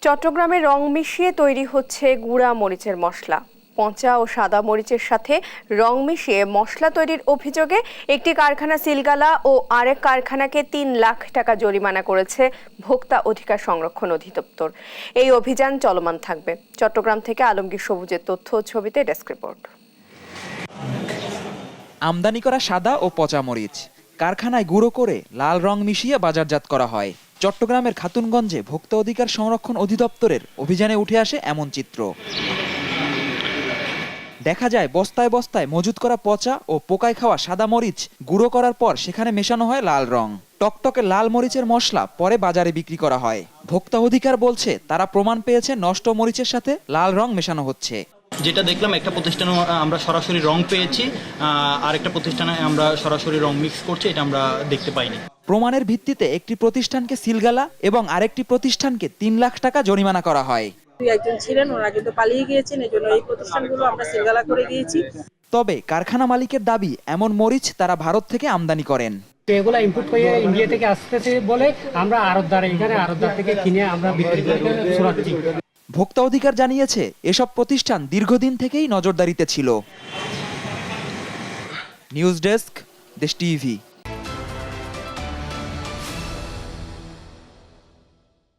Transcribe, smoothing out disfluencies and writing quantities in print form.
চট্টগ্রামে রং মিশিয়ে তৈরি হচ্ছে গুঁড়া মরিচের মশলা। পচা ও সাদা মরিচের সাথে রং মিশিয়ে মশলা তৈরির অভিযোগে একটি কারখানা সিলগালা ও আরেক কারখানাকে ৩ লাখ টাকা জরিমানা করেছে ভোক্তা অধিকার সংরক্ষণ অধিদপ্তর। এই অভিযান চলমান থাকবে। চট্টগ্রাম থেকে আলমগীর সবুজের তথ্য ও ছবিতে ডেস্ক রিপোর্ট। আমদানি করা সাদা ও পচা মরিচ কারখানায় গুঁড়ো করে লাল রং মিশিয়ে বাজারজাত করা হয়। চট্টগ্রামের খাতুনগঞ্জে ভোক্তা অধিকার সংরক্ষণ অধিদপ্তরের অভিযানে উঠে আসে এমন চিত্র। দেখা যায় বস্তায় বস্তায় মজুত করা পচা ও পোকায় খাওয়া সাদা মরিচ গুঁড়ো করার পর সেখানে মেশানো হয় লাল রং। টকটকে লাল মরিচের মশলা পরে বাজারে বিক্রি করা হয়। ভোক্তা অধিকার বলছে তারা প্রমাণ পেয়েছে নষ্ট মরিচের সাথে লাল রং মেশানো হচ্ছে। যেটা দেখলাম একটা প্রতিষ্ঠানে আমরা সরাসরি রং পেয়েছি, আরেকটা প্রতিষ্ঠানে আমরা সরাসরি রং মিক্স করছি, এটা আমরা দেখতে পাইনি। প্রমাণের ভিত্তিতে একটি প্রতিষ্ঠানকে সিলগালা এবং আরেকটি প্রতিষ্ঠানকে ৩ লাখ টাকা জরিমানা করা হয়। একজন ছিলেন, ওনারা কিন্তু পালিয়ে গিয়েছেন, এজন্য এই প্রতিষ্ঠানগুলো আমরা সিলগালা করে দিয়েছি। তবে কারখানা মালিকের দাবি এমন মরিচ তারা ভারত থেকে আমদানি করেন। এগুলা ইম্পোর্ট করে ইন্ডিয়া থেকে আসতেছে বলে আমরা আড়তদার থেকে কিনে আমরা বিক্রি করছি। ভোক্তা অধিকার জানিয়েছে এসব প্রতিষ্ঠান দীর্ঘদিন থেকেই নজরদারিতে ছিল। নিউজ ডেস্ক, দেশ টিভি।